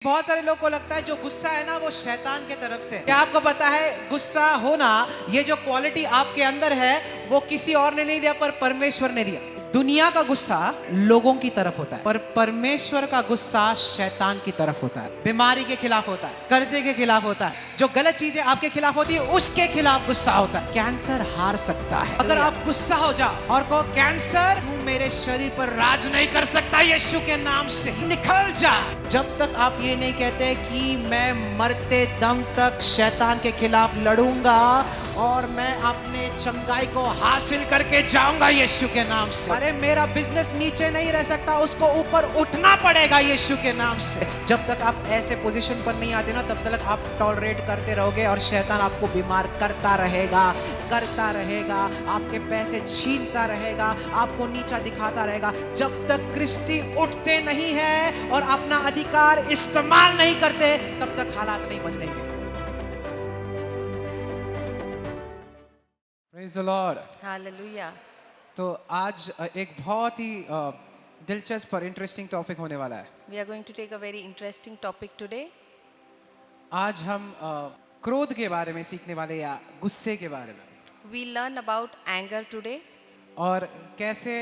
बहुत सारे लोग को लगता है जो गुस्सा है ना वो शैतान के तरफ से। क्या आपको पता है गुस्सा होना, ये जो क्वालिटी आपके अंदर है वो किसी और ने नहीं दिया पर परमेश्वर ने दिया। दुनिया का गुस्सा लोगों की तरफ होता है पर परमेश्वर का गुस्सा शैतान की तरफ होता है। बीमारी के खिलाफ होता है, कर्जे के खिलाफ होता है, जो गलत चीजें आपके खिलाफ होती है उसके खिलाफ गुस्सा होता है। कैंसर हार सकता है अगर आप गुस्सा हो जाओ और कहो कैंसर तू मेरे शरीर पर राज नहीं कर सकता, यीशु के नाम से निकल जा। जब तक आप ये नहीं कहते कि मैं मरते दम तक शैतान के खिलाफ लड़ूंगा और मैं अपने चंगाई को हासिल करके जाऊंगा यीशु के नाम से। अरे मेरा बिजनेस नीचे नहीं रह सकता, उसको ऊपर उठना पड़ेगा यीशु के नाम से। जब तक आप ऐसे पोजीशन पर नहीं आते ना तब तक आप टॉलरेट करते रहोगे और शैतान आपको बीमार करता रहेगा, आपके पैसे छीनता रहेगा, आपको नीचा दिखाता रहेगा। जब तक क्रिस्ती उठते नहीं है और अपना अधिकार इस्तेमाल नहीं करते तब तक हालात नहीं बदलेंगे। Praise the Lord. हालेलुया। तो आज एक बहुत ही दिलचस्प और इंटरेस्टिंग टॉपिक होने वाला है। We are going to take a very interesting topic today. आज हम क्रोध के बारे में सीखने वाले या गुस्से के बारे में, We learn about anger today और कैसे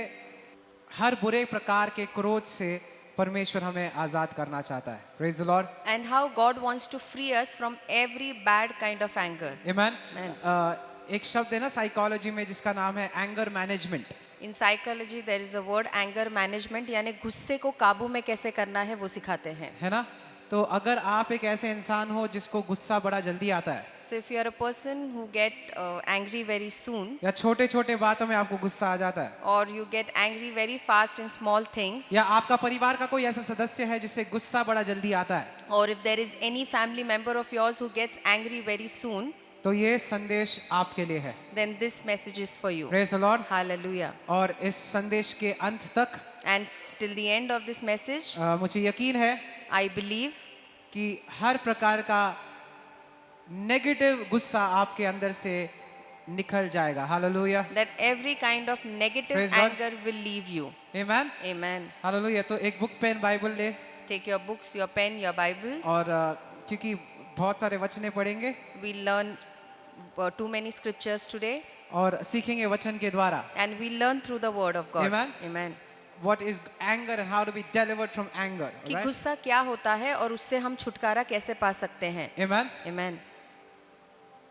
हर बुरे प्रकार के क्रोध से परमेश्वर हमें आजाद करना चाहता है। Praise the Lord. and how God wants to free us from every bad kind of anger. Amen. Amen. एक शब्द है ना साइकोलॉजी में जिसका नाम है anger management. In psychology there is a word anger management, यानी गुस्से को काबू में कैसे करना है वो सिखाते हैं। है ना? तो अगर आप एक ऐसे इंसान हो जिसको गुस्सा बड़ा जल्दी आता है So if you are a person who get angry very soon या छोटे छोटे बातों में आपको गुस्सा आ जाता है, or you get angry very fast in small things, या आपका परिवार का कोई ऐसा सदस्य है जिसे गुस्सा बड़ा जल्दी आता है, or if there is any family member of yours who gets angry very soon, तो ये संदेश आपके लिए है। then this message is for you. Praise the Lord. Hallelujah. और इस संदेश के अंत तक And till the end of this message, मुझे यकीन है I believe कि हर प्रकार का नेगेटिव गुस्सा आपके अंदर से निकल जाएगा। Hallelujah. that every kind of negative Praise God. anger will leave you. आमीन। Amen. हालेलुया। तो एक बुक पेन बाइबल ले Take your books, your pen, your Bibles. और क्योंकि बहुत सारे वचने पढ़ेंगे We learn too many scriptures today, और सीखेंगे वचन के द्वारा and we learn through the word of God. Amen. Amen. what is anger and how to be delivered from anger, कि right? गुस्सा क्या होता है और उससे हम छुटकारा कैसे पा सकते हैं। Amen. Amen.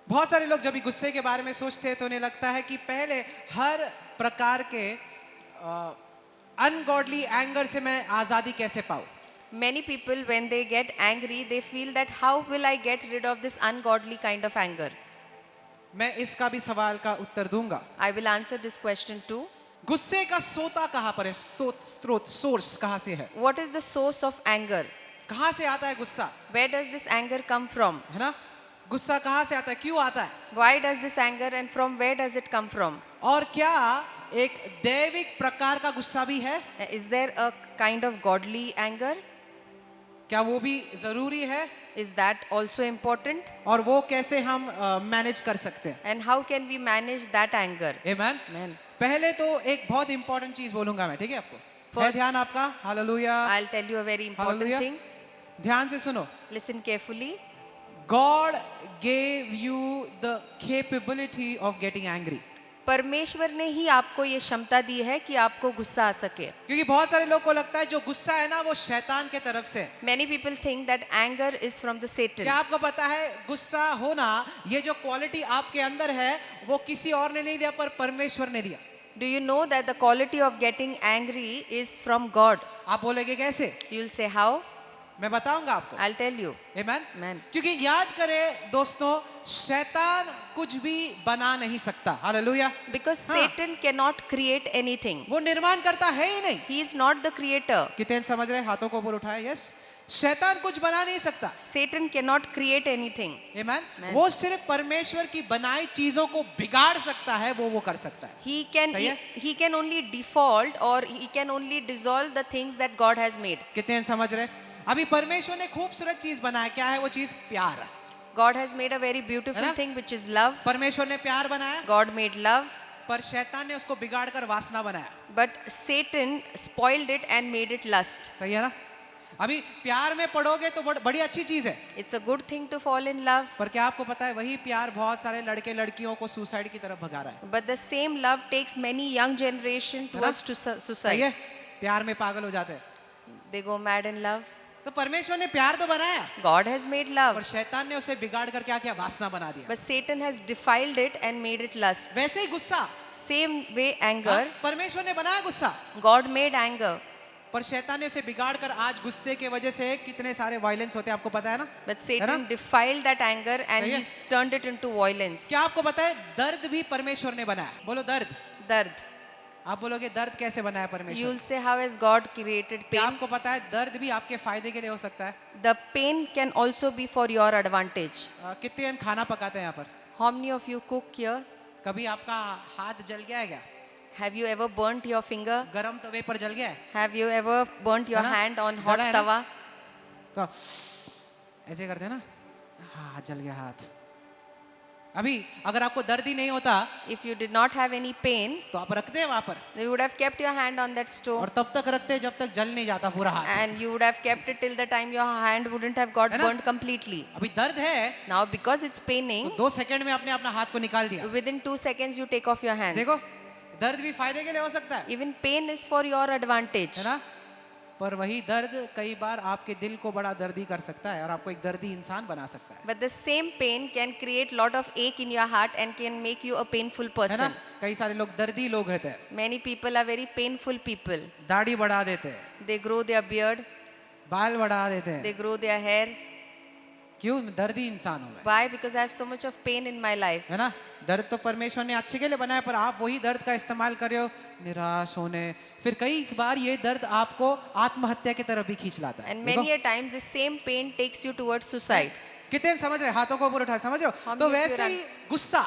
बहुत सारे लोग जब भी गुस्से के बारे में सोचते हैं तो उन्हें लगता है कि पहले हर प्रकार के अनगॉडली एंगर से मैं आजादी कैसे पाऊं। Many people when they get angry they feel that how will I get rid of this ungodly kind of anger. मैं इसका भी सवाल का उत्तर दूंगा। I will answer this question too. गुस्से का सोता कहाँ पर है? स्रोत सोर्स कहाँ से है? What is the source of anger? कहाँ से आता है गुस्सा? Where does this anger come from? है ना? गुस्सा कहाँ से आता है? क्यों आता है? Why does this anger and from where does it come from? और क्या एक दैविक प्रकार का गुस्सा भी है? Is there a kind of godly anger? क्या वो भी जरूरी है? Is that also important? और वो कैसे हम मैनेज कर सकते हैं? And how can we manage that anger? Amen. Amen. पहले तो एक बहुत इंपॉर्टेंट चीज बोलूंगा मैं, ठीक है आपको? है First- ध्यान आपका? Hallelujah. I'll tell you a very important Hallelujah. thing. ध्यान से सुनो। Listen carefully. God gave you the capability of getting angry. परमेश्वर ने ही आपको ये क्षमता दी है कि आपको गुस्सा आ सके। क्योंकि बहुत सारे लोग को लगता है जो गुस्सा है ना वो शैतान के तरफ से। Many people think that anger is from the Satan. क्या आपको पता है गुस्सा होना, ये जो क्वालिटी आपके अंदर है वो किसी और ने नहीं दिया पर परमेश्वर ने दिया। Do you know that the quality of getting angry is from God? आप बोलेंगे कैसे? You'll say how? मैं बताऊंगा आपको। I'll tell you. Amen? Amen. क्योंकि याद करें दोस्तों, शैतान कुछ भी बना नहीं सकता। हालेलुया। Because हाँ। Satan cannot create anything. वो निर्माण करता है ही नहीं। He is not the creator. कितने समझ रहे? हाथों को ऊपर उठाए। यस, शैतान कुछ बना नहीं सकता। Satan cannot create anything. Amen? Amen. वो सिर्फ परमेश्वर की बनाई चीजों को बिगाड़ सकता है, वो कर सकता है। सही है? He can only default or he can only dissolve the things that God has made. कितने समझ रहे? अभी परमेश्वर ने खूबसूरत चीज बनाया। क्या है वो चीज? प्यार। God has made a very beautiful है ना? thing which is love. परमेश्वर ने प्यार बनाया, God made love, पर शैतान ने उसको बिगाड़ कर वासना बनाया। but Satan spoiled it and made it lust. सही है ना? अभी प्यार में पड़ोगे तो बड़ी अच्छी चीज है, It's a good thing to fall in love, पर क्या आपको पता है वही प्यार बहुत सारे लड़के लड़कियों को सुसाइड की तरफ भगा रहा है। but the same love takes many young generation towards to सही suicide. है, प्यार में पागल हो जाते हैं। They go mad in love. तो परमेश्वर ने प्यार तो बनाया, God has made love, पर शैतान ने उसे बिगाड़ कर क्या किया, वासना बना दिया। but Satan has defiled it and made it lust. वैसे ही गुस्सा, Same way anger, हाँ, परमेश्वर ने बनाया गुस्सा, God made anger, पर शैतान ने उसे बिगाड़ कर आज गुस्से के वजह से कितने सारे वायलेंस होते हैं, आपको पता है ना? but है Satan ना? defiled that anger and सही है। he's turned it into violence. क्या आपको पता है दर्द भी परमेश्वर ने बनाया? बोलो दर्द। Dard. आप बोलोगे दर्द कैसे बनाया परमेश्वर? You'll say, how has God created क्या pain? आपको पता है दर्द भी आपके फायदे के लिए हो सकता है? The pain can also be for your advantage. कितने जन खाना पकाते हैं यहाँ पर? How many of you cook here? कभी आपका हाथ जल गया है क्या? Have you ever burnt your finger? गरम तवे पर जल गया है? Have you ever burnt your है ना? hand on जला hot है ना? tawa? तो ऐसे करते हैं ना, हाँ जल गया हाथ। अभी अगर आपको दर्द ही नहीं होता If you did not have any pain, तो आप रखते हैं वहां पर, you would have kept your hand on that stove और तब तक रखते हैं जब तक जल नहीं जाता पूरा हाथ। and you would have kept it till the time your hand wouldn't have got है ना? burnt completely. अभी दर्द है Now, because it's तो paining, 2 सेकंड में आपने अपना हाथ को निकाल दिया। within 2 seconds you take off your hands. देखो दर्द भी फायदे के लिए हो सकता है, Even pain is for your advantage. है ना? पर वही दर्द कई बार आपके दिल को बड़ा दर्दी कर सकता है और आपको एक दर्दी इंसान बना सकता है, But the same pain can create lot of ache in your heart and can make you a painful है ना? person. कई सारे लोग दर्दी लोग रहते हैं, Many people are very painful people. दाढ़ी बढ़ा देते हैं, They grow their beard, बाल बढ़ा देते हैं, they grow their hair. क्यों? दर्दी इंसान हो गए, Why? Because I have so much of pain in my life. है ना? दर्द तो परमेश्वर ने अच्छे के लिए बनाया, पर आप वही दर्द का इस्तेमाल कर रहे हो निराश होने, फिर कई बार ये दर्द आपको आत्महत्या की तरफ भी खींच लाता है। And देखो, many a times the same pain takes you towards suicide. कितने समझ रहे हैं? हाथों को ऊपर उठाए, समझ रहे हो? हम तो भी वैसे फिर ही गुस्सा,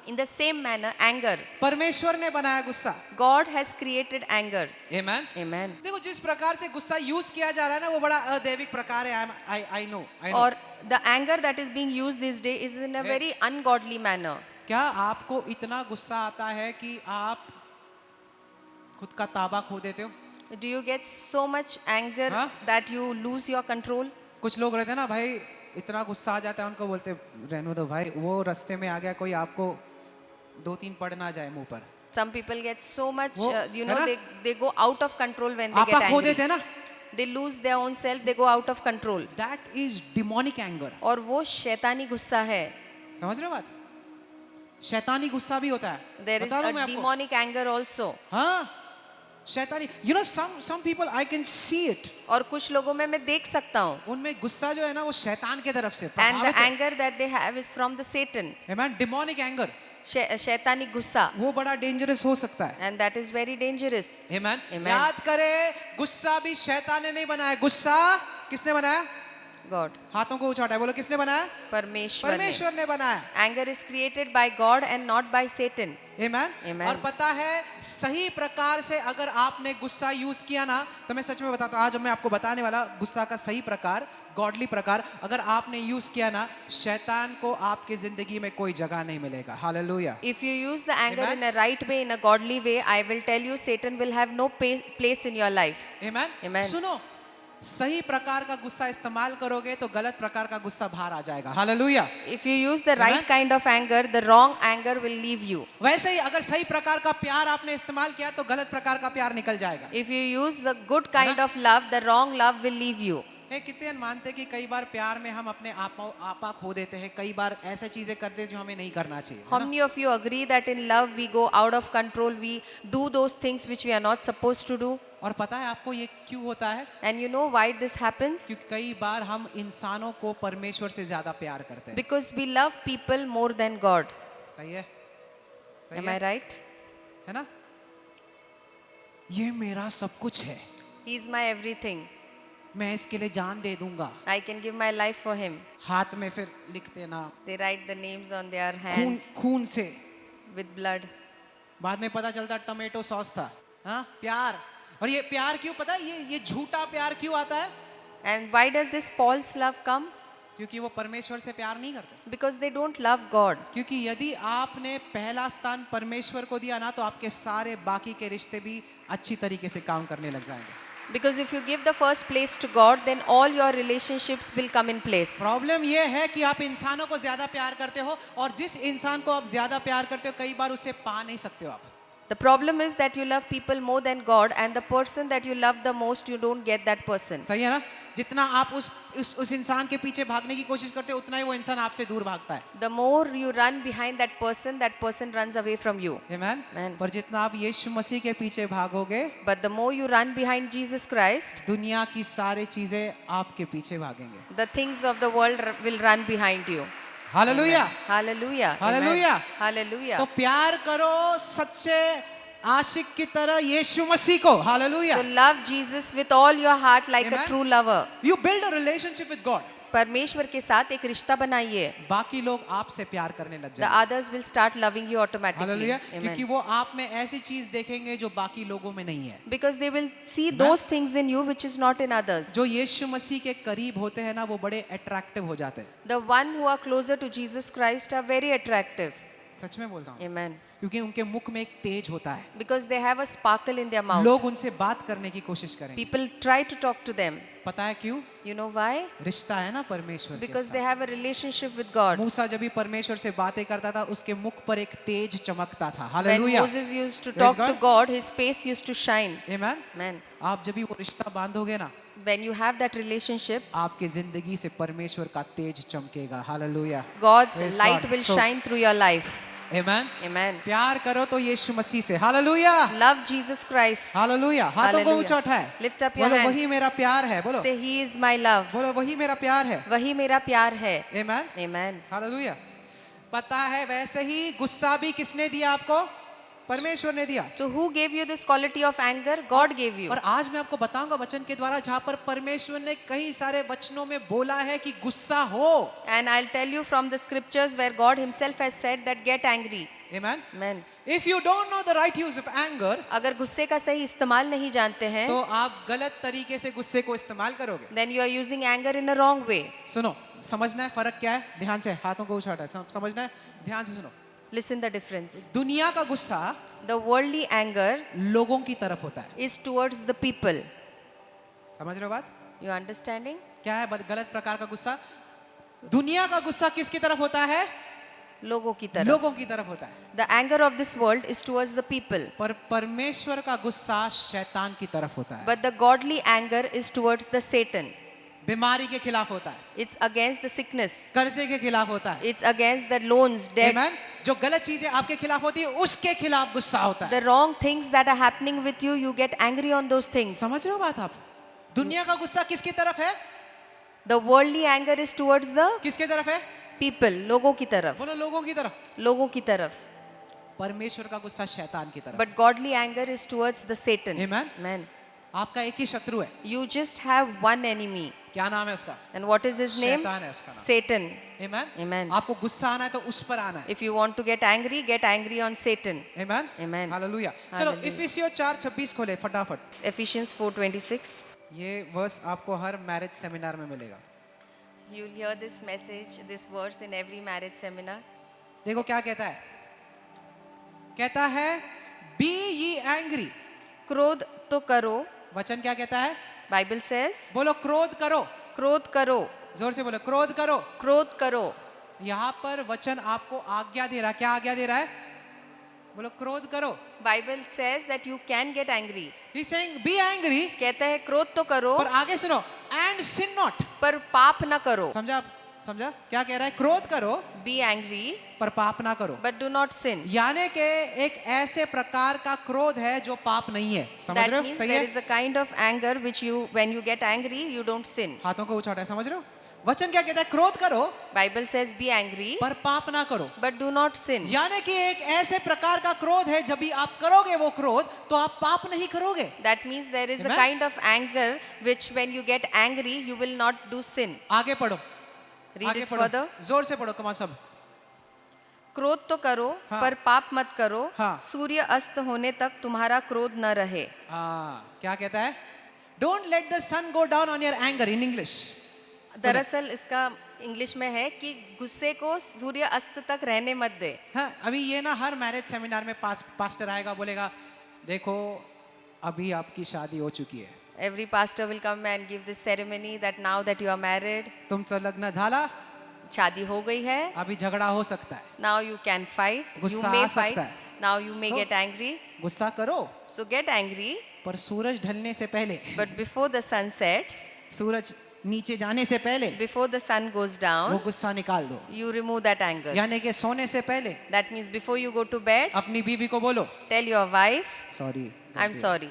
In the same manner, anger. परमेश्वर ने बनाया गुस्सा। God has created anger. Amen. Amen. देखो जिस प्रकार से गुस्सा यूज किया जा रहा है ना, वो बड़ा अदैविक प्रकार है। I know Or the anger that is being used this day is in a Yeah. very ungodly manner. क्या आपको इतना गुस्सा आता है कि आप खुद का ताबा खो देते हो? Do you get so much anger हाँ? that you lose your control? कुछ लोग रहते हैं ना भाई, इतना गुस्सा आ जाता है उनको, बोलते रहने दो भाई, वो रास्ते में आ गया कोई, आपको 2-3 पड़ ना जाए मुंह पर। Some people get so much, वो, you है know, ना? they go out of control when they आपा get खो angry. देते हैं ना, They lose their own self, they go out of control. That is demonic anger. और वो शैतानी गुस्सा है. समझ रहे हो बात? शैतानी गुस्सा भी होता है, There is बता दूं मैं a आपको। demonic anger also. हाँ, शैतानी, you know some people I can see it, और कुछ लोगों में मैं देख सकता हूँ. उनमें गुस्सा जो है ना वो शैतान के तरफ से And the प्रभावित है। anger that they have is from the Satan. Amen. Demonic anger शैतानी गुस्सा. वो बड़ा डेंजरस हो सकता है। And that is very dangerous. Amen. Amen. याद करें, गुस्सा भी शैतान ने नहीं बनाया, गुस्सा किसने बनाया? God. हाथों को ऊंचा उठाए, बोलो किसने बनाया? परमेश्वर ने. परमेश्वर ने बनाया। Anger is created by God and not by Satan. Amen. Amen. और पता है सही प्रकार से अगर आपने गुस्सा यूज किया ना, तो मैं सच में बताता हूं, आज मैं आपको बताने वाला गुस्सा का सही प्रकार, गॉडली प्रकार अगर आपने यूज किया ना, शैतान को आपकी जिंदगी में कोई जगह नहीं मिलेगा। Hallelujah. If you use the anger Amen. in a right way, in a godly way, I will tell you, Satan will have no place in your life. Amen. Amen. सुनो, सही प्रकार का गुस्सा इस्तेमाल करोगे तो गलत प्रकार का गुस्सा बाहर आ जाएगा। Hallelujah. If you use the right Amen. kind of anger, the wrong anger will leave you. वैसे ही अगर सही प्रकार का प्यार आपने इस्तेमाल किया तो गलत प्रकार का प्यार निकल जाएगा। If you use the good kind of love, the wrong love will leave you. कितने मानते कि कई बार प्यार में हम अपने आपा खो देते हैं, कई बार ऐसे चीजें करते हैं जो हमें नहीं करना चाहिए, How है ना? many of you agree that in love we go out of control, we do those things which we are not supposed to do? और पता है आपको ये क्यों होता है? And you know why this happens? क्योंकि कई बार हम इंसानों को परमेश्वर से ज्यादा प्यार करते हैं। Because we love people more than God. सही है? सही Am है? I right? है ना? ये मेरा सब कुछ है, He is my everything. मैं इसके लिए जान दे दूंगा। I can give my life for him. हाथ में फिर लिखते ना, They write the names on their खून hands खून से, with blood. बाद में पता चलता टमेटो सॉस था। हाँ, प्यार। और ये प्यार क्यों, पता है ये झूठा प्यार क्यों आता है? And why does this false love come? क्योंकि वो परमेश्वर से प्यार नहीं करते। Because they don't love God. क्योंकि यदि आपने पहला स्थान परमेश्वर को दिया ना, तो आपके सारे बाकी के रिश्ते भी अच्छी तरीके से काम करने लग जाएंगे। Because if you give the first place to God, then all your relationships will come in place. Problem ये है कि आप इंसानों को ज्यादा प्यार करते हो और जिस इंसान को आप ज्यादा प्यार करते हो कई बार उसे पा नहीं सकते हो आप. The problem is that you love people more than God, and the person that you love the most, you don't get that person. सही है ना? जितना आप उस इंसान के पीछे भागने की कोशिश करते हो उतना ही वो इंसान आपसे दूर भागता है. The more you run behind that person runs away from you. Amen? Amen. पर जितना आप यीशु मसीह के पीछे भागोगे But the more you run behind Jesus Christ, दुनिया की सारी चीजें आपके पीछे भागेंगे. the things of the world will run behind you. Hallelujah. Hallelujah. Hallelujah. Amen. Hallelujah. तो प्यार करो सच्चे आशिक की तरह यीशु मसीह को. Hallelujah. So love Jesus with all your heart like Amen. a true lover. You build a relationship with God. परमेश्वर के साथ एक रिश्ता बनाइए. बाकी लोग आपसे प्यार करने लग The जाएंगे. others will start loving you automatically. Hallelujah. Amen. क्योंकि वो आप में ऐसी चीज देखेंगे जो बाकी लोगों में नहीं है. Because they will see those things in you which is not in others. जो यीशु मसीह के करीब होते हैं ना वो बड़े अट्रैक्टिव हो जाते हैं. The one who are closer to Jesus Christ are very attractive. सच में बोलता हूँ. Amen. क्योंकि उनके मुख में एक तेज होता है. Because they have a sparkle in their mouth. लोग उनसे बात करने की कोशिश करेंगे. People try to talk to them. पता है क्यों? You know why? रिश्ता है ना परमेश्वर के Because साथ. they have a relationship with God. मूसा जब भी परमेश्वर से बातें करता था उसके मुख पर एक तेज चमकता था. When hallelujah. Moses used to Praise talk to God, his face used to shine. Amen. Amen. आप जब भी वो रिश्ता बांधोगे ना When you have that relationship, आपके जिंदगी से परमेश्वर का तेज चमकेगा. Hallelujah. God's Praise light God. will So- shine through your life. Amen. Amen. प्यार करो तो यीशु मसीह से. Hallelujah. Love Jesus Christ. Hallelujah. हाथों को Hallelujah. ऊंचा उठाए. Lift up your बोलो hands. वही मेरा प्यार है. बोलो Say, He is my love. बोलो वही मेरा प्यार है. वही मेरा प्यार है. आमेन. Amen. हालेलुया. पता है वैसे ही गुस्सा भी किसने दिया आपको? परमेश्वर ने दिया. So who gave you this quality of anger? God gave you. और आज मैं आपको बताऊंगा वचन के द्वारा जहां पर परमेश्वर ने कई सारे वचनों में बोला है कि गुस्सा हो. And I'll tell you from the scriptures where God himself has said that get angry. Amen. Amen. If you don't know the right use of anger, अगर गुस्से का सही इस्तेमाल नहीं जानते हैं, तो आप गलत तरीके से गुस्से को इस्तेमाल करोगे. then you are using anger in a wrong way. सुनो, समझना है फर्क क्या है. ध्यान से हाथों को उछाटा है. समझना है. ध्यान से सुनो. Listen the difference. दुनिया का गुस्सा The worldly anger लोगों की तरफ होता है. is towards the people. समझ रहे हो बात? You understanding? क्या है गलत प्रकार का गुस्सा? दुनिया का गुस्सा किसकी तरफ होता है? लोगों की तरफ. लोगों की तरफ होता है. The anger of this world is towards the people. पर परमेश्वर का गुस्सा शैतान की तरफ होता है. But the godly anger is towards the Satan. बीमारी के खिलाफ होता है. It's against the sickness. कर्जे के खिलाफ होता है. It's against the loans, debts. Amen? जो गलत चीजें आपके खिलाफ होती है उसके खिलाफ गुस्सा होता है. The wrong things that are happening with you, you get angry on those things. समझ रहे हो बात आप? दुनिया का गुस्सा किसकी तरफ है? The worldly anger is towards the किसके तरफ है? people, लोगों की तरफ. बोलो लोगों की तरफ. लोगों की तरफ. परमेश्वर का गुस्सा शैतान की तरफ. But godly anger is towards the Satan. Amen? Amen. आपका एक ही शत्रु है. You just have one enemy. क्या नाम है उसका? And what is his name? शैतान है उसका नाम. Satan. Amen? Amen. आपको गुस्सा आना है तो उस पर आना है. If you want to get angry on Satan. Amen? Amen. Hallelujah. चलो Hallelujah. इफिसियों 4:26 खोले फटाफट. Ephesians 4:26. ये वर्स आपको हर मैरिज सेमिनार में मिलेगा. You'll hear this message, this verse in every marriage seminar. देखो क्या कहता है. कहता है बी ye एंग्री. क्रोध तो करो. वचन क्या कहता है? Bible says, बोलो क्रोध करो. क्रोध करो. जोर से बोलो क्रोध करो. क्रोध करो. यहाँ पर वचन आपको आज्ञा दे रहा है. क्या आज्ञा दे रहा है? बोलो क्रोध करो. Bible says that you can get angry. He's saying be angry. कहता है क्रोध तो करो, पर आगे सुनो and sin not. पर पाप न करो. समझा? समझा क्या कह रहा है? क्रोध करो Be angry, पर पाप ना करो. but do not sin. यानी कि एक ऐसे प्रकार का क्रोध है जो पाप नहीं है. समझ That रहे हो? means सही there है. is a kind of anger which you, when you get angry, you don't sin. हाथों को उछाटा है. समझ रहे हो? वचन क्या कहता है? क्रोध करो Bible says be angry, पर पाप ना करो. but do not sin. यानी कि एक ऐसे प्रकार का क्रोध है जब भी आप करोगे वो क्रोध तो आप पाप नहीं करोगे. That means there is a Amen. kind of anger which when you get angry, you will not do sin. आगे पढ़ो. Read आगे it पढ़ो. further. जोर से पढ़ो कमा सब. क्रोध तो करो, हाँ. पर पाप मत करो. हाँ. सूर्य अस्त होने तक तुम्हारा क्रोध न रहे. क्या कहता है? Don't let the sun go down on your anger in English. दरअसल इसका इंग्लिश में है कि गुस्से को सूर्य अस्त तक रहने मत दे. हाँ, अभी ये ना हर मैरिज सेमिनार में पास्टर आएगा बोलेगा देखो अभी आपकी शादी हो चुकी है. Every pastor will come and give this ceremony that now that you are married, तुमचं लग्न झाला, शादी हो गई है, अभी झगड़ा हो सकता है, now you can fight, you गुस्सा may आ fight, सकता है. now you may तो- get angry. गुस्सा करो, So get angry, पर सूरज ढलने से पहले, but before the sun sets, सूरज नीचे जाने से पहले before the sun goes वो down, गुस्सा निकाल दो. you remove that anger. यानी कि सोने से पहले That means before you go to bed, अपनी बीवी को बोलो tell your wife, sorry, I'm sorry.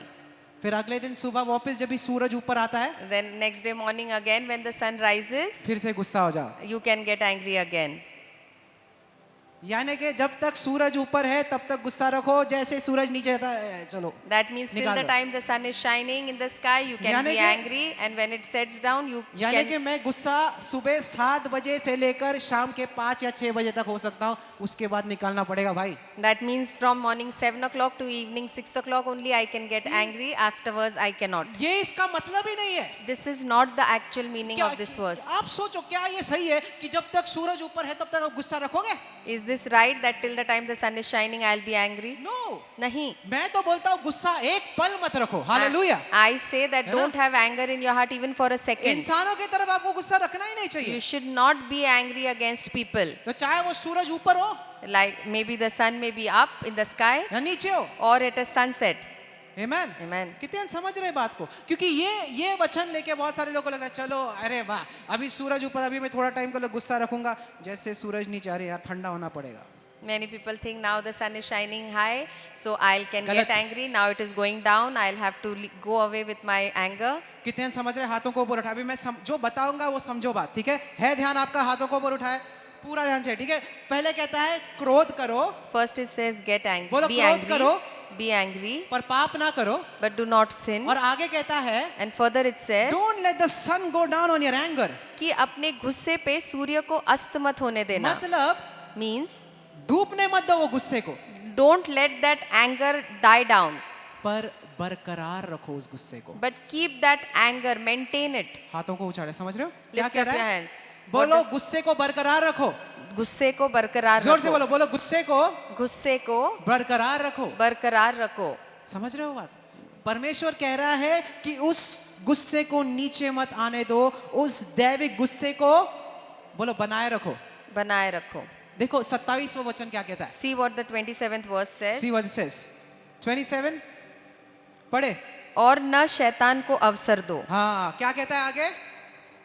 फिर अगले दिन सुबह वापस जब भी सूरज ऊपर आता है Then next day morning again when the sun rises, फिर से गुस्सा हो जाओ. you can get angry again. यानी कि जब तक सूरज ऊपर है तब तक गुस्सा रखो, जैसे सूरज नीचे आता है चलो. That means till the निकालो. time the sun is shining in the sky, you can यानी be कि- angry, and when it sets down, you यानी कि can. मैं गुस्सा सुबह 7 बजे से लेकर शाम के 5 या 6 बजे तक हो सकता हूँ, उसके बाद निकालना पड़ेगा भाई. That means from morning 7 o'clock to evening 6 o'clock only I can get angry. Afterwards, I cannot. ये इसका मतलब ही नहीं है. This is not the actual meaning क्या of this verse. आप सोचो क्या ये सही है कि जब तक सूरज ऊपर है तब तक आप गुस्सा रखोगे? Is this right that till the time the sun is shining, I'll be angry? No. Nahi. मैं तो बोलता हूँ गुस्सा एक पल मत रखो. हालेलुया. I say that है ना? don't have anger in your heart even for a second. इंसानों की तरफ आपको गुस्सा रखना ही नहीं You चाहिए. should not be angry against people. तो चाहे वो सूरज ऊपर हो Like maybe the sun may be up in the sky या नीचे हो. or at a sunset. Amen. Amen. कितने समझ रहे बात को? क्योंकि ये वचन लेके बहुत सारे लोगों को लगता है चलो अरे वाह अभी सूरज ऊपर, अभी मैं थोड़ा टाइम के लिए गुस्सा रखूंगा, जैसे सूरज नीचे, अरे यार ठंडा होना पड़ेगा. Many people think now the sun is shining high, so I can गलत. get angry. Now it is going down. I'll have to go away with my anger. कितने समझ रहे? हाथों को ऊपर उठा. अभी मैं जो बताऊंगा वो समझो बात, ठीक है ध्यान आपका. हाथों को ऊपर उठाए, पूरा ध्यान से, ठीक है. पहले कहता है क्रोध करो, First it says get angry, बोलो be क्रोध angry, करो, be angry, पर पाप ना करो. but do not sin. और आगे कहता है And further it says don't let the sun go down on your anger. कि अपने गुस्से पे सूर्य को अस्त मत होने देना. मतलब Means डूबने मत दो वो गुस्से को, don't let that anger die down, पर बरकरार रखो उस गुस्से को. but keep that anger, maintain it. हाथों को उछाड़े, समझ रहे हो क्या Lift कह up रहा your है? hands. बोलो What गुस्से को बरकरार रखो. is- गुस्से को बरकरार जोर से रखो. बोलो, बोलो गुस्से को गुस्से को बरकरार रखो. बरकरार रखो. समझ रहे हो बात? परमेश्वर कह रहा है कि उस गुस्से को नीचे मत आने दो, उस दैविक गुस्से को बोलो बनाए रखो. बनाए रखो. देखो 27वां वचन क्या कहता है. See what the 27th verse says. See what it says. 27 पढ़े. और न शैतान को अवसर दो. हाँ क्या कहता है आगे?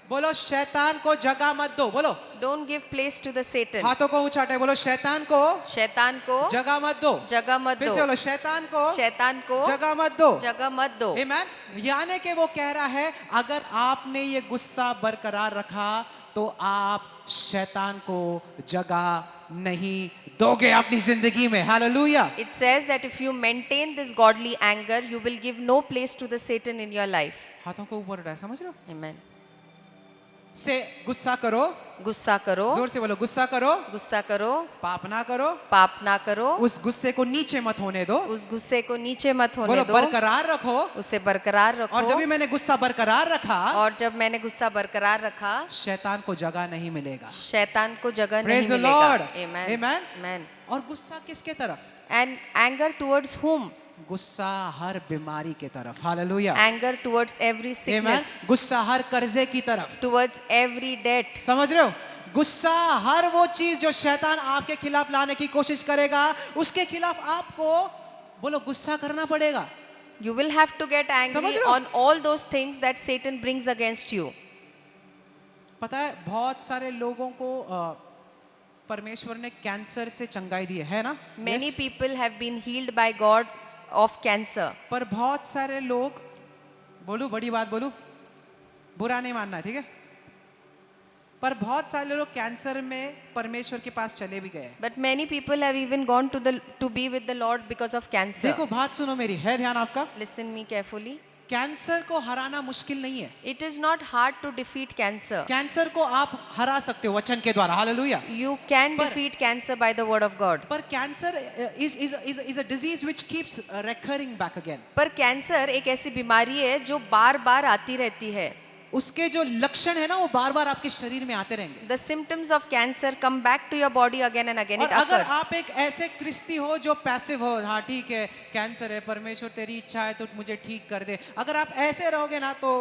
बोलो शैतान को जगह मत दो. बोलो Don't give place to the Satan. हाथों को उछाटे, बोलो शैतान को शैतान को जगह मत दो. जगह मत फिर से दो. बोलो शैतान को शैतान को जगह मत दो. जगह मत दो. आमेन. यानी कि वो कह रहा है अगर आपने ये गुस्सा बरकरार रखा तो आप शैतान को जगह नहीं दोगे अपनी जिंदगी में. Hallelujah. It says that if you maintain this godly anger, you will give no place to the Satan in your life. हाथों को ऊपर उठाए, समझ रहे हो? Amen. से गुस्सा करो, गुस्सा करो. जोर से बोलो गुस्सा करो, गुस्सा करो. पाप ना करो, पाप ना करो. उस गुस्से को नीचे मत होने दो, उस गुस्से को नीचे मत होने बोलो दो. बरकरार रखो. उसे बरकरार रखो. और जब भी मैंने गुस्सा बरकरार रखा, और जब मैंने गुस्सा बरकरार रखा, शैतान को जगह नहीं मिलेगा. शैतान को जगह नहीं Praise the मिलेगा. Lord. Amen. Amen. Amen. और गुस्सा किसके तरफ? And anger towards whom? गुस्सा हर बीमारी के तरफ. हालेलुया. Anger towards every आमेन. sickness, गुस्सा हर कर्जे की तरफ. towards every debt. समझ रहे हो? गुस्सा हर वो चीज जो शैतान आपके खिलाफ लाने की कोशिश करेगा, उसके खिलाफ आपको बोलो गुस्सा करना पड़ेगा. You will have to get angry समझ रहे हो? on all those things that Satan brings against you. पता है बहुत सारे लोगों को परमेश्वर ने कैंसर से चंगाई दी है ना? Many Yes? people have been healed by God of cancer. पर बहुत सारे लोग, बोलूं बड़ी बात बोलूं, बुरा नहीं मानना, ठीक है? पर बहुत सारे लोग कैंसर में परमेश्वर के पास चले भी गए. But many people have even gone to be with the Lord because of cancer. देखो बात सुनो मेरी, है ध्यान आपका. Listen me carefully. कैंसर को हराना मुश्किल नहीं है. It is not hard to defeat cancer. Cancer को आप हरा सकते हो वचन के द्वारा. हालेलुया. You can पर- defeat cancer by the word of God. पर cancer is a disease which keeps recurring back again. पर कैंसर एक ऐसी बीमारी है जो बार बार आती रहती है. उसके जो लक्षण है ना वो बार बार आपके शरीर में आते रहेंगे। The symptoms of cancer come back to your body again and again. और It अगर occurs. आप एक ऐसे क्रिस्ती हो जो पैसिव हो, हाँ ठीक है कैंसर है, परमेश्वर तेरी इच्छा है तो मुझे ठीक कर दे, अगर आप ऐसे रहोगे ना तो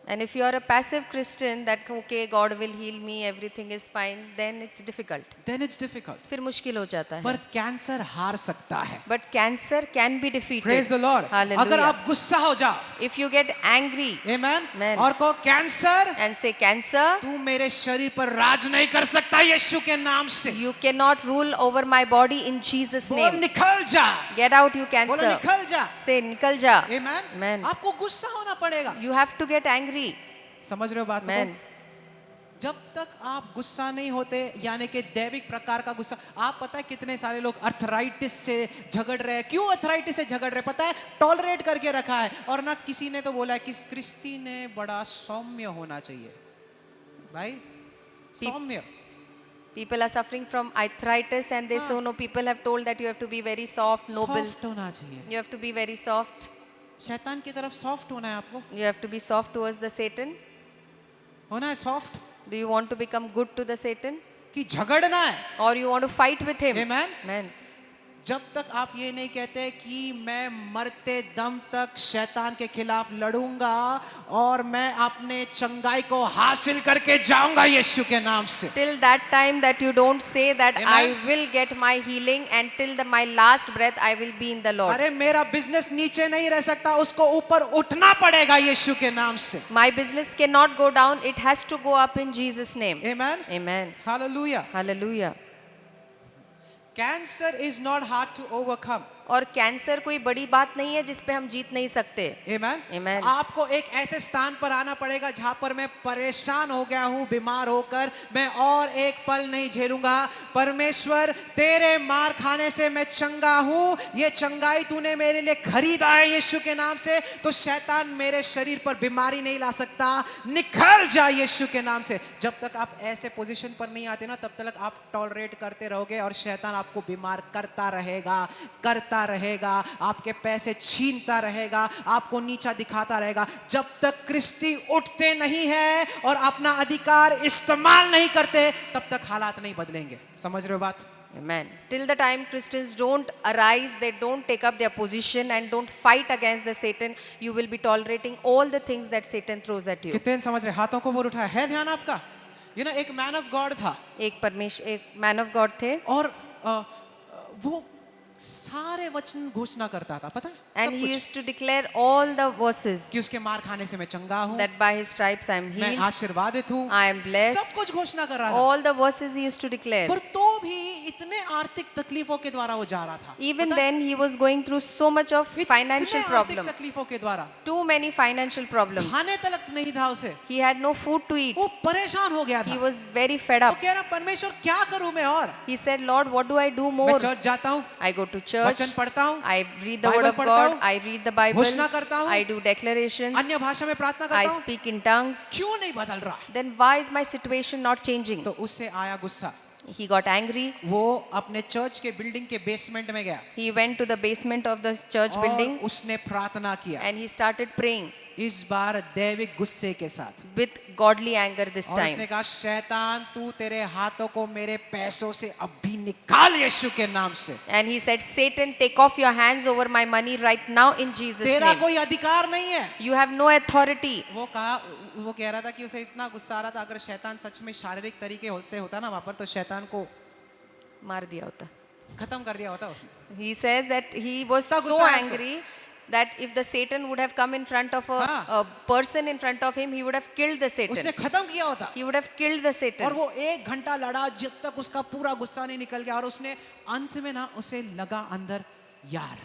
And if you are a passive Christian that okay, God will heal me, everything is fine, then it's difficult. then it's difficult. फिर मुश्किल हो जाता पर है. कैंसर हार सकता है। But cancer can be defeated. Praise the Lord. अगर Hallelujah. आप गुस्सा हो जाओ, If you get angry Amen, Amen. और कहो कैंसर and say cancer, तू मेरे शरीर पर राज नहीं कर सकता यीशु के नाम से, you cannot rule over my body in Jesus' बोल name. निकल जा, Get out, you बोलो cancer. निकल जा। Say nikal ja. Amen. Amen. आपको गुस्सा होना पड़ेगा। You have to get angry. समझ रहे हो बात Amen. को? जब तक आप गुस्सा नहीं होते, यानी कि दैविक प्रकार का गुस्सा, आप पता है कितने सारे लोग अर्थराइटिस से झगड़ रहे हैं। क्यों अर्थराइटिस से झगड़ रहे हैं पता है? टॉलरेट करके रखा है। और ना किसी ने तो बोला है कि क्रिस्ती ने बड़ा सौम्य होना चाहिए। भाई सौम्य, People are suffering from arthritis and they say, no, people have told that you have to be very soft, noble. Soft होना चाहिए। You have to be very soft. शैतान की तरफ सॉफ्ट होना है आपको, You have to be soft towards the Satan. होना है soft, Do you want to become good to the Satan? कि झगड़ना है। Or you want to fight with him? Amen. Amen. जब तक आप ये नहीं कहते कि मैं मरते दम तक शैतान के खिलाफ लड़ूंगा और मैं अपने चंगाई को हासिल करके जाऊंगा यीशु के नाम से। Till that time that you don't say that Amen. I will get my healing and till my last breath I will be in the Lord. अरे मेरा बिजनेस नीचे नहीं रह सकता, उसको ऊपर उठना पड़ेगा यीशु के नाम से। My business cannot go down, it has to go up in Jesus' name. Amen. Amen. Hallelujah. Hallelujah. Cancer is not hard to overcome. और कैंसर कोई बड़ी बात नहीं है जिस पे हम जीत नहीं सकते. Amen. Amen. आपको एक ऐसे स्थान पर आना पड़ेगा जहां पर मैं परेशान हो गया हूं, बीमार होकर मैं और एक पल नहीं झेलूंगा। परमेश्वर तेरे मार खाने से मैं चंगा हूं, ये चंगाई तूने मेरे लिए खरीदा है यीशु के नाम से, तो शैतान मेरे शरीर पर बीमारी नहीं ला सकता, निकल जा यीशु के नाम से। जब तक आप ऐसे पोजीशन पर नहीं आते ना, तब तक आप टॉलरेट करते रहोगे और शैतान आपको बीमार करता रहेगा, आपके पैसे छीनता रहेगा, आपको नीचा दिखाता रहेगा। जब तक क्रिस्ती उठते नहीं है और अपना अधिकार इस्तेमाल नहीं करते, तब तक हालात नहीं बदलेंगे। समझ रहे हो बात? Amen. Till the time Christians don't arise, they don't take up their position and don't fight against the Satan, you will be tolerating all the things that Satan throws at you. कितने समझ रहे? हाथों को वो उठाया है, ध्यान आपका। एक मैन ऑफ गॉड था एक मैन ऑफ गॉड थे और वो सारे वचन घोषणा करता था, पता है? and सब he कुछ। used to declare all the verses कि उसके मार खाने से मैं चंगा हूँ, that by his stripes I am मैं healed, आशीर्वादित हूँ, I am blessed. सब कुछ घोषणा कर रहा था। all the verses he used to declare. पर तो भी इतने आर्थिक तकलीफों के द्वारा वो जा रहा था। Even पता है? then he was going through so much of इतने financial आर्थिक problem, तकलीफों के द्वारा too many financial problems. खाने तक नहीं था उसे, He had no food to eat. वो परेशान हो गया He था। was very fed वो up. कह रहा परमेश्वर क्या करूं मैं और? He said, Lord, what do I do मैं more? चर्च जाता हूँ, I go to church, वचन पढ़ता हूँ, I read the Bible word of पढ़ता God, हूँ, I read the Bible, घोषणा करता हूँ, I do declarations, अन्य भाषा में प्रार्थना I करता हूँ, speak in tongues. क्यों नहीं बदल रहा? Then why is my situation not changing? तो उससे आया गुस्सा। He got angry. वो अपने चर्च के बिल्डिंग के बेसमेंट में गया He went to the basement of the church और building उसने प्रार्थना किया, and he started praying इस बार दैविक गुस्से के साथ। with godly anger this और उसने time. कहा शैतान तू तेरे हाथों को मेरे पैसों से अभी निकाल यीशु के नाम से। And he said, Satan, take off your hands over my money right now in Jesus' तेरा name. कोई अधिकार नहीं है। You have no authority. वो कह रहा था कि उसे इतना गुस्सा आ रहा था, अगर शैतान सच में शारीरिक तरीके से होता ना वहां पर, तो शैतान को मार दिया होता. खत्म कर दिया होता उसने। He says that he was इतना so गुस्सा है उसको। angry that if the Satan would have come in front of हाँ। a person in front of him, he would have killed the Satan. उसने खत्म किया होता। He would have killed the और Satan. वो 1 घंटा लड़ा जब तक उसका पूरा गुस्सा नहीं निकल गया, और उसने अंत में ना उसे लगा अंदर, यार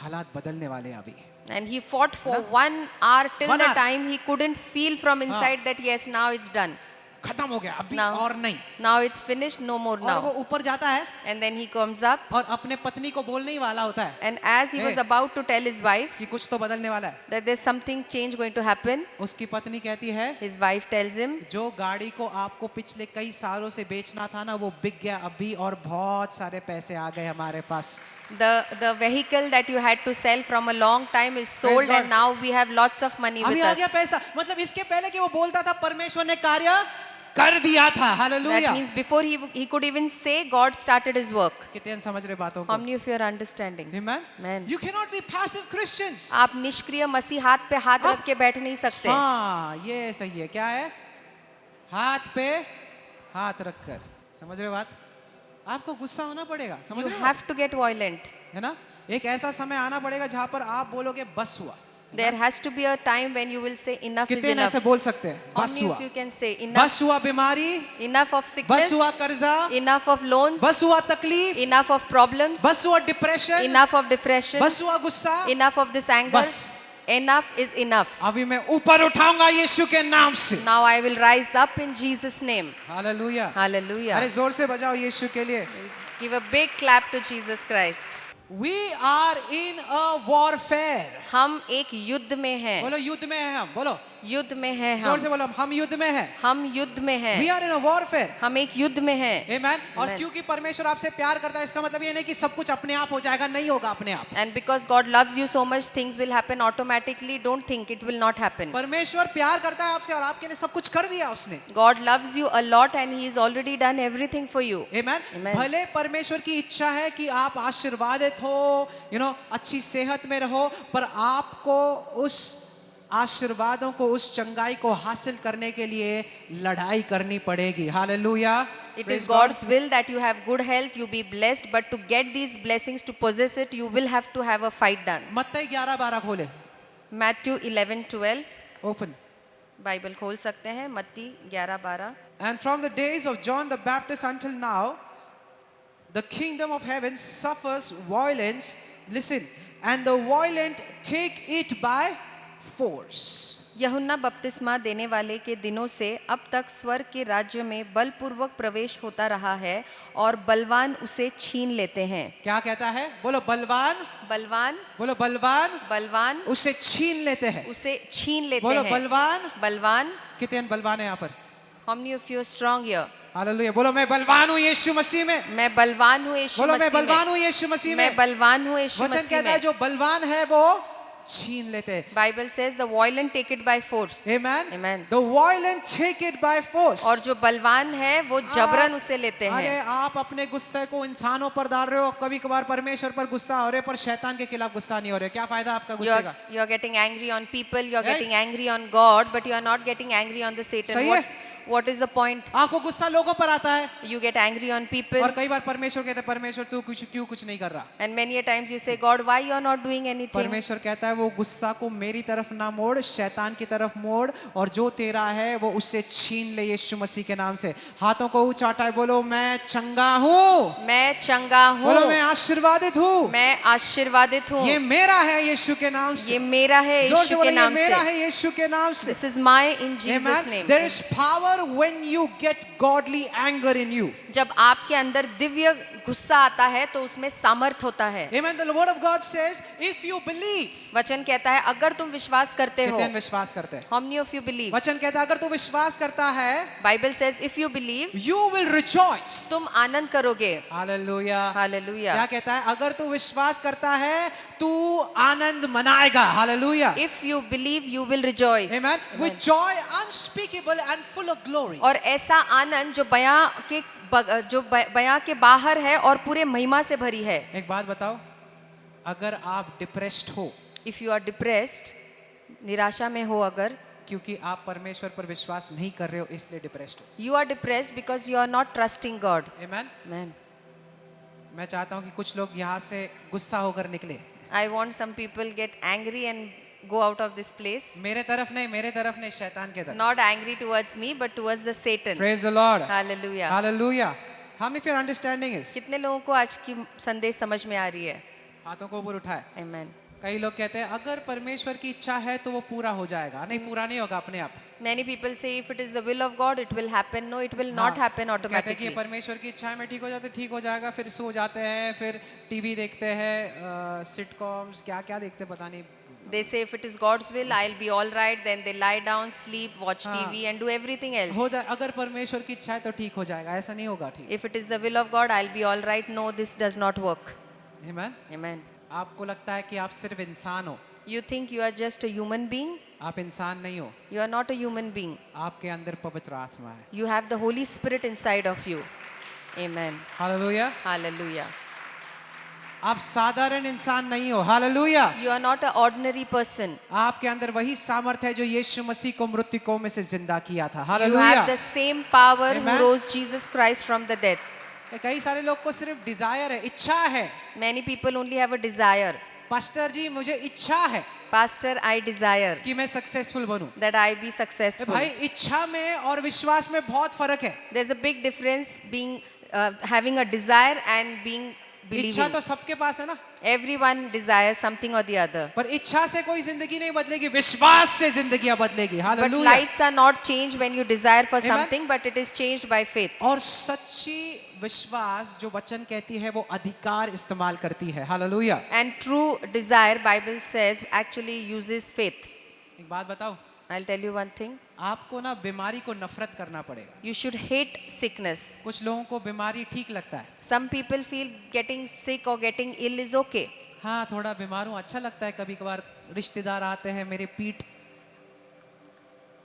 हालात बदलने वाले हैं अभी। And he fought for 1 hour till 1 the hour। time he couldn't feel from inside that yes, now it's done. खत्म हो गया अभी Now- और नहीं। Now it's finished, no more और वो now. ऊपर जाता है And then he comes up और अपने पत्नी को बोलने ही वाला होता है and as he was Hey। about to tell his wife कि कुछ तो बदलने वाला है। that there's something change going to happen, उसकी पत्नी कहती है his wife tells him, जो गाड़ी को आपको पिछले कई सालों से बेचना था ना, वो बिक गया अभी और बहुत सारे पैसे आ गए हमारे पास। The vehicle that you had to sell from a long time is sold, God. and now we have lots of money अभी with आ us. गया पैसा, मतलब इसके पहले कि वो बोलता था परमेश्वर ने कार्य कर दिया था। That hallelujah. means before he could even say, God started his work. कितने जन समझ रहे बातों How को? many of you are understanding? Amen? Amen. You cannot be passive Christians. आप निष्क्रिय मसीह हाथ पे हाथ आप- रख के बैठ नहीं सकते. हाँ, ये सही है। क्या है? हाथ पे हाथ रखकर। समझ रहे हो बात? आपको गुस्सा होना पड़ेगा। समझ You रहे हो? have to get violent. है ना? एक ऐसा समय आना पड़ेगा जहां पर आप बोलोगे बस हुआ। There has to be a time when you will say enough is कितने enough. ऐसे बोल सकते हैं? How बस many हुआ। of you can say enough? बस हुआ बीमारी, Enough of बस sickness, हुआ कर्जा, enough of loans, बस हुआ तकलीफ, enough of problems, बस हुआ डिप्रेशन, enough of depression, बस हुआ गुस्सा। enough of this anger. बस। Enough is enough. अभी मैं ऊपर उठाऊंगा यीशु के नाम से। Now I will rise up in Jesus' name. Hallelujah. Hallelujah. अरे जोर से बजाओ यीशु के लिए। Give a big clap to Jesus Christ. We are in a warfare. हम एक युद्ध में हैं. बोलो युद्ध में है हम। बोलो युद्ध में हैं जोर से हम. बोलो हम युद्ध में हैं। हम युद्ध में We हैं. are in a warfare. हम एक युद्ध में हैं. Amen. और Amen. क्योंकि परमेश्वर आपसे प्यार करता है इसका मतलब ये नहीं कि सब कुछ अपने आप हो जाएगा, नहीं होगा अपने आप। And because God loves you so much, things will happen automatically. Don't think it will not happen. परमेश्वर प्यार करता है आपसे और आपके लिए सब कुछ कर दिया उसने। God loves you a lot and He has already done everything for you. Amen. Amen. भले परमेश्वर की इच्छा है कि आप आशीर्वादित हो, अच्छी सेहत में रहो, पर आपको उस आशीर्वादों को, उस चंगाई को हासिल करने के लिए लड़ाई करनी पड़ेगी। Hallelujah. It is God's will that you have good health, you be blessed, but to get these blessings, to possess it, you will have to have a fight done. मत्ती 11:12 खोले। Matthew 11:12 open. बाइबल खोल सकते हैं. मत्ती 11:12. And from the days of John the Baptist until now, the kingdom of heaven suffers violence. Listen, and the violent take it by force. यूहन्ना बपतिस्मा देने वाले के दिनों से अब तक स्वर्ग के राज्य में बलपूर्वक प्रवेश होता रहा है और बलवान उसे छीन लेते हैं. क्या कहता है? बोलो बलवान। बलवान. बोलो बलवान। बलवान उसे छीन लेते हैं। उसे छीन लेते बोलो हैं. बलवान। बलवान. कितने बलवान है यहाँ पर? How many of you are strong here? Hallelujah. बोलो मैं बलवान हूँ यीशु मसीह में। मैं बलवान हूँ यीशु बोलो मैं मसीह बलवान में. हूँ यीशु मसीह मैं में। बलवान हूँ यीशु वचन मसीह कहता है में. जो बलवान है वो छीन लेते हैं। Bible says the violent take it by force. Amen. Amen. The violent take it by force. और जो बलवान है वो जबरन उसे लेते अरे हैं. आप अपने गुस्से को इंसानों पर डाल रहे हो, कभी कभार परमेश्वर पर गुस्सा हो रहे हो, पर शैतान के खिलाफ गुस्सा नहीं हो रहे हो। क्या फायदा आपका गुस्से का? You are getting angry on people, you are Right. getting angry on God, but you are not getting angry on the Satan. सही है? What is the point? आपको गुस्सा लोगों पर आता है You get angry on people, और कई बार परमेश्वर कहते हैं परमेश्वर तू कुछ नहीं कर रहा। and many a times you say, God, why you are not doing anything? परमेश्वर कहता है वो गुस्सा को मेरी तरफ ना मोड़, शैतान की तरफ मोड़, और जो तेरा है वो उससे छीन ले यीशु मसीह के नाम से। हाथों को ऊंचा उठाए बोलो मैं चंगा हूँ। मैं चंगा हूँ. बोलो मैं आशीर्वादित हूँ। मैं आशीर्वादित हूँ. ये मेरा है यीशु के नाम से। ये मेरा है जोर से यीशु बोलो के ये नाम मेरा से. है यीशु के नाम से। This is my in Jesus' Amen. name. There is power when you get godly anger in you. जब आपके अंदर दिव्य गुस्सा आता है तो उसमें सामर्थ होता है. Amen. The word of God says, if you believe. वचन कहता है अगर तुम विश्वास करते हो. कितने विश्वास करते हैं? How many of you believe? वचन कहता है अगर तू विश्वास करता है, Bible says if you believe, you will rejoice. तुम आनंद करोगे. हालेलुया। Hallelujah. क्या कहता है? अगर तू विश्वास करता है, तू आनंद मनाएगा। Hallelujah. If you believe, you will rejoice. Amen. With joy unspeakable and full of glory. और ऐसा आनंद जो बयां के बाहर है और पूरे महिमा से भरी है. एक बात बताओ, अगर आप डिप्रेस्ड हो, If you are depressed, निराशा में हो अगर, क्योंकि आप परमेश्वर पर विश्वास नहीं कर रहे हो इसलिए डिप्रेस्ड हो। you are depressed because you are not trusting God. Amen. Amen. मैं चाहता हूँ कि कुछ लोग यहाँ से गुस्सा होकर निकले। I want some people get angry and go out of this place. मेरे तरफ नहीं, शैतान के तरफ। Not angry towards me, but towards the Satan. Praise the Lord. Hallelujah. Hallelujah. How many of you are understanding is? कितने लोगों को आज की संदेश समझ में आ रही है? हाथों को ऊपर उठाए। Amen. कई लोग कहते हैं अगर परमेश्वर की इच्छा है तो वो पूरा हो जाएगा। नहीं, पूरा नहीं होगा अपने आप। Many people say if it is the will of God, it will happen. No, it will not हाँ, happen कहते हैं कि automatically. परमेश्वर की इच्छा में ठीक हो जाते, ठीक हो जाएगा, फिर सो जाते हैं, फिर टीवी देखते हैं, सिटकॉम्स क्या क्या देखते पता नहीं। They say if it is God's will, I'll be all right. Then they lie down, sleep, watch TV, and do everything else. हो जाए, अगर परमेश्वर की इच्छा है तो ठीक हो जाएगा। ऐसा नहीं होगा। ठीक, If it is the will of God, I'll be all right. No, this does not work. Amen? Amen. आपको लगता है कि आप सिर्फ इंसान हो, You think you are just a human being? आप इंसान नहीं हो, You are not a human being. आपके अंदर पवित्र आत्मा है। You have the Holy Spirit inside of you. Amen. Hallelujah. Hallelujah. आप साधारण इंसान नहीं हो। Hallelujah. You are not an ordinary person. आपके अंदर वही सामर्थ है जो यीशु मसीह को मृतकों में से जिंदा किया था। You hallelujah. have the same power Amen. who rose Jesus Christ from the dead. कई सारे लोग को सिर्फ डिजायर है, इच्छा है। Many people only have a desire. Pastor ji मुझे इच्छा है Pastor, I desire कि मैं सक्सेसफुल बनूं। that I be successful. भाई इच्छा में और विश्वास में बहुत फर्क है। There's a big difference being having a desire and being इच्छा believing. तो सबके पास है ना, Everyone desires something or the other. पर इच्छा से कोई जिंदगी नहीं बदलेगी, विश्वास से जिंदगियां बदलेगी। But hallelujah. lives are not changed when you desire for Amen. something, but it is changed by faith. और सच्ची विश्वास जो वचन कहती है वो अधिकार इस्तेमाल करती है। Hallelujah. And true desire, Bible says, actually uses faith. एक बात बताओ, I'll tell you one thing. आपको ना बीमारी को नफरत करना पड़ेगा। You should hate sickness. कुछ लोगों को बीमारी ठीक लगता है, Some people feel getting sick or getting ill is okay. हाँ थोड़ा बीमार हूँ अच्छा लगता है, कभी कभार रिश्तेदार आते हैं मेरे पीठ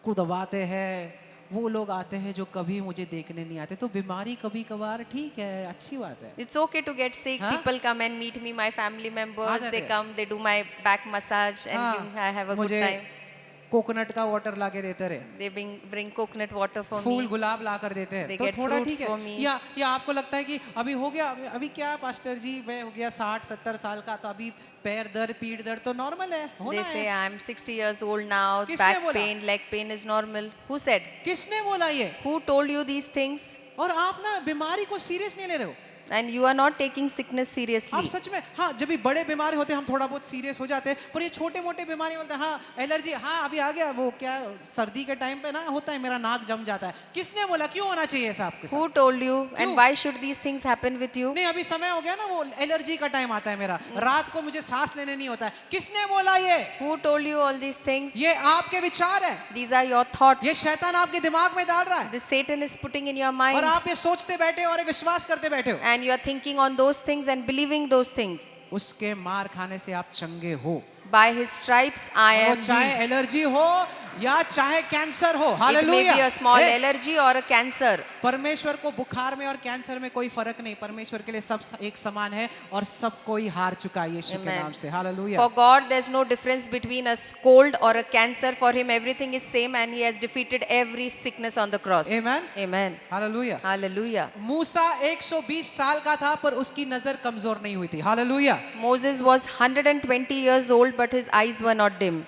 को दबाते हैं, वो लोग आते हैं जो कभी मुझे देखने नहीं आते, तो बीमारी कभी कभार ठीक है, अच्छी बात है। It's okay to get sick. Huh? People come and meet me, my family members. जाते They हैं। come, they do my back massage and हाँ, I have a good मुझे time. कोकोनट का वाटर ला के देते रहे, They bring coconut water for fool me. गुलाब ला कर देते हैं, They तो get थोड़ा fruits ठीक for है। me. या आपको लगता है कि अभी हो गया, अभी क्या पास्टर जी मैं हो गया 60-70 साल का, तो अभी पैर दर्द पीठ दर्द तो नॉर्मल है, होना They say है। I'm 60 years old now. किसने Back बोला? pain, leg pain is normal. Who said? किसने बोला ये? Who told you these things? और आप ना बीमारी को सीरियस नहीं ले रहे हो। And you are not taking sickness आप seriously. सच में, हाँ जब भी बड़े बीमार होते हैं हम थोड़ा बहुत सीरियस हो जाते हैं, पर ये छोटे मोटे बीमारी होते हैं, हाँ एलर्जी, हाँ अभी आ गया, वो क्या सर्दी के टाइम पे ना होता है, मेरा नाक जम जाता है। किसने बोला, क्यों होना चाहिए ऐसा आपके साथ? Who told you? क्यों? And why should these things happen with you? नहीं अभी समय हो गया ना, वो एलर्जी का टाइम आता है मेरा, रात को मुझे सांस लेने नहीं होता है। किसने बोला ये? Who told you all these things? ये आपके विचार है, These are your thoughts. ये शैतान आपके दिमाग में डाल रहा है, The Satan is putting in your और mind. आप ये सोचते बैठे हो और ये विश्वास करते बैठे हो। And you are thinking on those things and believing those things. उसके मार खाने से आप चंगे हो। By his stripes I वो am चाहे healed. एलर्जी हो या चाहे कैंसर हो। It may hallelujah. be a small हे, allergy or a cancer. परमेश्वर को बुखार में और कैंसर में कोई फर्क नहीं, परमेश्वर के लिए सब एक समान है और सब कोई हार चुका है यीशु के Amen. नाम से। Hallelujah. For God, there's no difference between a cold or a cancer. For him, everything is same, and he has defeated every sickness on the cross. Amen. Amen. Hallelujah. Hallelujah. मूसा 120 साल का था पर उसकी नजर कमजोर नहीं हुई थी। Hallelujah. Moses was 120 years old, but his eyes were not dim.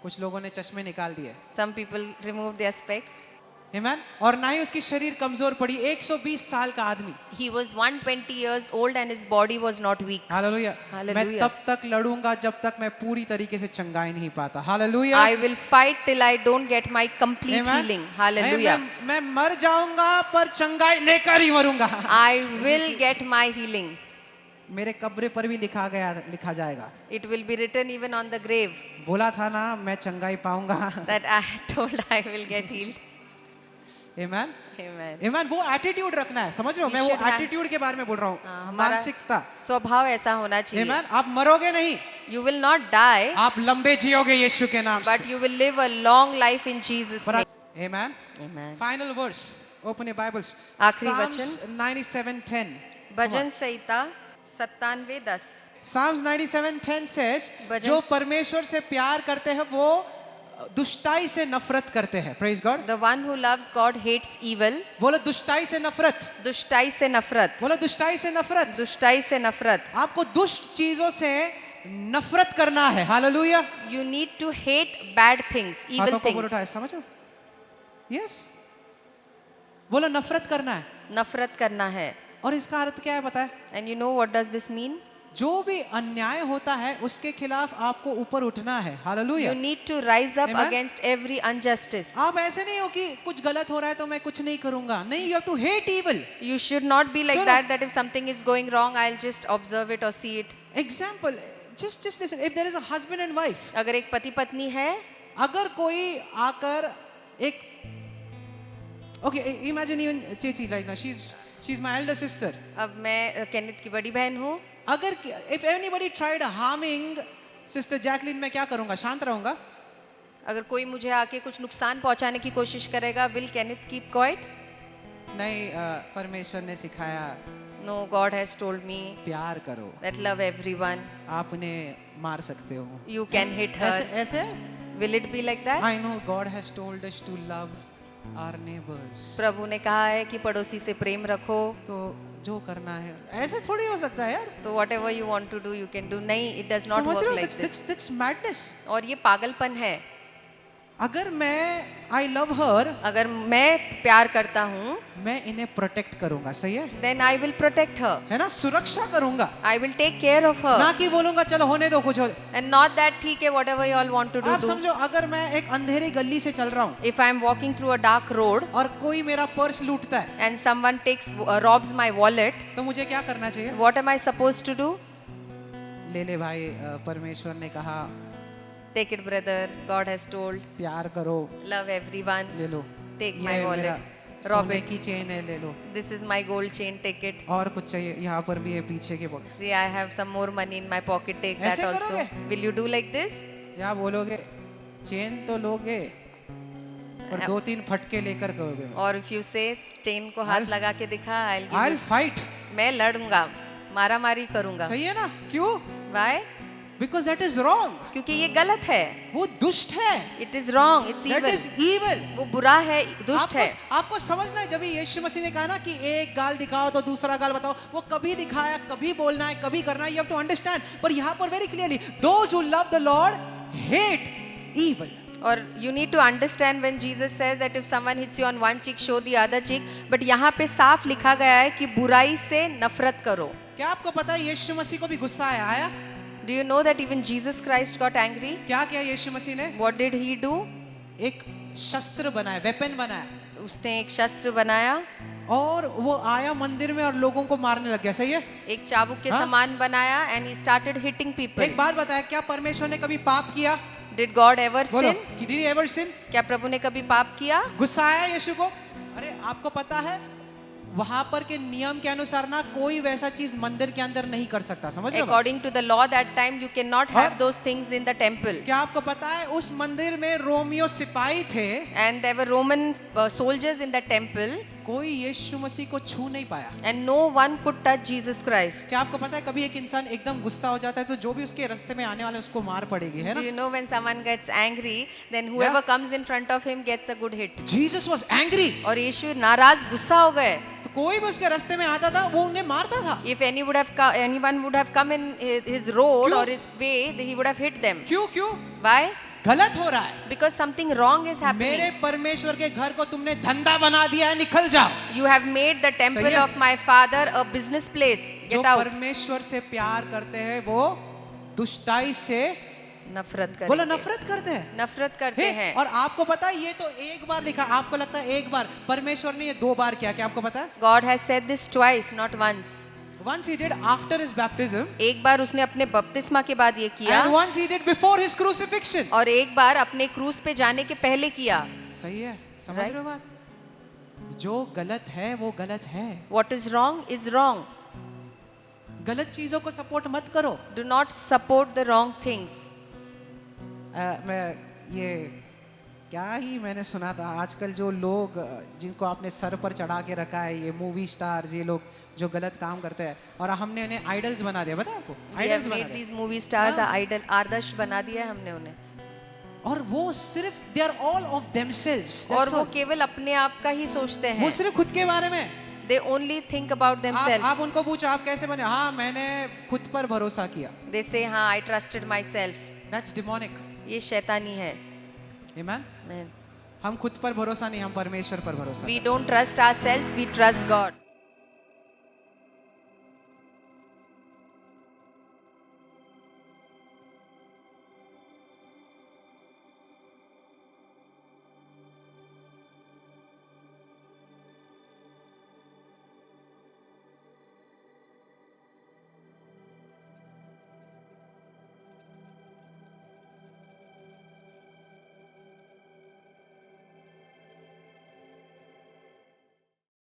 कुछ लोगों ने चश्मे निकाल दिए। Some people removed their specs. Amen. और ना ही उसकी शरीर कमजोर पड़ी। 120 साल का आदमी। He was 120 years old, and his body was not weak. Hallelujah. Hallelujah. मैं तब तक लड़ूंगा जब तक मैं पूरी तरीके से चंगाई नहीं पाता। Hallelujah. I will fight till I don't get my complete Amen. healing. Hallelujah. मैं मर जाऊंगा पर चंगाई लेकर ही मरूंगा। I will get my healing. मेरे कब्र पर भी लिखा जाएगा। It will be written even on the grave बोला था ना मैं चंगाई पाऊंगा। that I told I will get healed. Amen. Amen. Amen. वो एटीट्यूड रखना है, समझ रहे हो? We मैं वो should have- एटीट्यूड के बारे में बोल रहा हूँ, हमारा मानसिकता। स्वभाव ऐसा होना चाहिए. Amen. आप मरोगे नहीं, You will not die, आप लंबे जियोगे यीशु के नाम but से। you will live a long life in Jesus' पर name. Amen. Amen. Final verse. Open your Bibles. आखिरी Psalms 97:10. भजन संहिता 97:10. Psalms 97:10 says, भजन- जो परमेश्वर से प्यार करते हैं वो दुष्टाई से नफरत करते हैं। Praise God. The one who loves God hates evil. बोलो दुष्टाई से नफरत, दुष्टाई से नफरत. बोलो दुष्टाई से नफरत। दुष्टाई से नफरत. आपको दुष्ट चीजों से नफरत करना है। Hallelujah. You need to hate bad things, evil हाथों को बोलो things. उठाए, समझो? यस, बोलो नफरत करना है। नफरत करना है. और इसका अर्थ क्या है पता है? And you know what does this mean? जो भी अन्याय होता है उसके खिलाफ आपको ऊपर उठना है। Hallelujah. You need to rise up Amen. against every injustice. आप ऐसे नहीं हो कि कुछ गलत हो रहा है तो मैं कुछ नहीं करूंगा। नहीं, you have to hate evil. You should not be like सुनो। that if something is going wrong, I'll just observe it or see it. Example, just listen. If there is a husband and wife, अगर एक पति पत्नी है, अगर कोई आकर एक, okay, imagine even Chechi like now she is my Elder sister. अब मैं केनिथ की बड़ी बहन हूँ. अगर if anybody tried harming sister Jacqueline, मैं क्या करूंगा? शांत रहूंगा? अगर कोई मुझे आके कुछ नुकसान पहुंचाने की कोशिश करेगा, विल केनिथ कीप क्वाइट? नहीं, परमेश्वर ने सिखाया no, God has told me प्यार करो. That love everyone. आप उन्हें मार सकते हो. You can hit her. ऐसे will it be like that? I know God has told us to love our neighbours. प्रभु ने कहा है कि पड़ोसी से प्रेम रखो. तो जो करना है, ऐसे थोड़ी हो सकता है यार. तो whatever you want to do you can do. नहीं, इट डज नॉट समझ वर्क रहे हो? Like this. That's madness. और ये पागलपन है. अगर मैं आई लव हर, अगर मैं प्यार करता हूँ, मैं इन्हें प्रोटेक्ट करूंगा. सही है? Then I will protect her. है ना? सुरक्षा करूंगा. I will take care of her. ना कि बोलूंगा चलो होने दो कुछ. एंड नॉट दैट ठीक है, whatever you all want to आप डू. समझो, अगर मैं एक अंधेरी गली से चल रहा हूँ if I am walking through a dark road और कोई मेरा पर्स लूटता है, and someone takes robs my wallet, तो मुझे क्या करना चाहिए? What am I supposed to do? ले ले भाई, परमेश्वर ने कहा take it brother, God has told, प्यार करो, लव एवरीवन, ले लो. टेक ये माय मेरा वॉलेट, रॉब सोने इट, की चेन है, ले लो. This is my gold chain, take it. और कुछ चाहिए? यहाँ पर भी है पीछे के pocket. See, I have some more money in my pocket. Take that ऐसे also. करोगे? Will you do like this? या बोलोगे चेन तो लोगे और दो तीन फटके लेकर करोगे? Or if you say chain को हाथ I'll- लगा के दिखा, I'll give I you. Fight. मैं लड़ूंगा, मारा मारी करूंगा. सही है ना? क्यों? Why? Because that is wrong. क्योंकि ये गलत है. वो दुष्ट है. It is wrong. It's that evil. Is evil. वो बुरा है, दुष्ट है. आपको समझना है, जब भी यीशु मसीह ने कहा ना कि एक गाल दिखाओ तो दूसरा गाल बताओ, वो कभी दिखाया, कभी बोलना है, कभी करना है. You have to understand. पर यहाँ पर very clearly, those who love the Lord hate evil. और you need to understand when Jesus says that if someone hits you on one cheek, show the other cheek. But यहाँ पे साफ लिखा गया है कि बुराई से नफरत करो. क्या आपको पता है यीशु मसीह को भी गुस्सा आया? Do you know that even Jesus Christ got angry? क्या किया यीशु मसीह ने? What did he do? एक शस्त्र बनाया, वेपन बनाया, उसने एक शस्त्र बनाया, और वो आया मंदिर में और लोगों को मारने लग गया. सही है? एक चाबुक के हाँ? समान बनाया, and he started hitting people. एक बात बताया, क्या परमेश्वर ने कभी पाप किया? Did God ever बोलो, sin? did he ever sin? क्या प्रभु ने कभी पाप किया? गुस्सा आया यीशु को? अरे आपको पता है वहां पर के नियम के अनुसार ना कोई वैसा चीज मंदिर के अंदर नहीं कर सकता. समझ रहे हो? According to the law that time, you cannot have और- those things in the temple. क्या आपको पता है उस मंदिर में रोमियो सिपाही थे, And there were Roman soldiers in the temple, कोई यीशु मसीह को छू नहीं पाया. and no one could touch Jesus Christ. क्या आपको पता है कभी एक इंसान एकदम गुस्सा हो जाता है तो जो भी उसके रास्ते में आने वाले उसको मार पड़ेगी, है Do ना? you know when someone gets angry, then whoever Yeah. comes in front of him gets a good hit. Jesus was angry. और यीशु नाराज, गुस्सा हो गए. तो कोई भी उसके रास्ते में आता था वो उन्हें मारता था. If anyone would have come in his road क्यों? or his way, he would have hit them. क्यों? क्यों? Why? गलत हो रहा है. Because something wrong is happening. मेरे परमेश्वर के घर को तुमने धंधा बना दिया है, निकल जाओ. You have made the temple सही है? of my father a business place. जो Get out. परमेश्वर से प्यार करते हैं वो दुष्टाई से नफरत करते बोलो नफरत करते हैं. नफरत करते हे, हैं. और आपको पता है ये तो एक बार लिखा, आपको लगता है एक बार, परमेश्वर ने ये 2 बार किया. क्या आपको पता है? God has said this twice, not once. Once he did after his baptism एक बार उसने अपने बपतिस्मा के बाद ये किया, and once he did before his crucifixion. और एक बार अपने क्रूस पे जाने के पहले किया. सही है? समझ Right. रहे हो बात? जो गलत है वो गलत है. What is wrong is wrong. गलत चीजों को सपोर्ट मत करो. Do not support the wrong things. मैं ये क्या ही मैंने सुना था, आजकल जो लोग जिनको आपने सर पर चढ़ा के रखा है, ये मूवी स्टार्स, ये लोग जो गलत काम करते हैं, और हमने उन्हें आइडल्स बना दिया. पता है आपको? We have आइडल्स बना made दिया. these movie stars हाँ. idol, आदर्श बना दिया है हमने उन्हें. और वो सिर्फ they are all of themselves. और वो केवल अपने आप का ही सोचते वो हैं. सिर्फ खुद के बारे में. They only think about themselves. आप उनको पूछो आप कैसे बने? हाँ मैंने खुद पर भरोसा किया. They say, हाँ, I trusted myself. That's demonic. ये शैतानी है. आमेन. Amen. हम खुद पर भरोसा नहीं, हम परमेश्वर पर भरोसा. We don't trust ourselves, we trust God.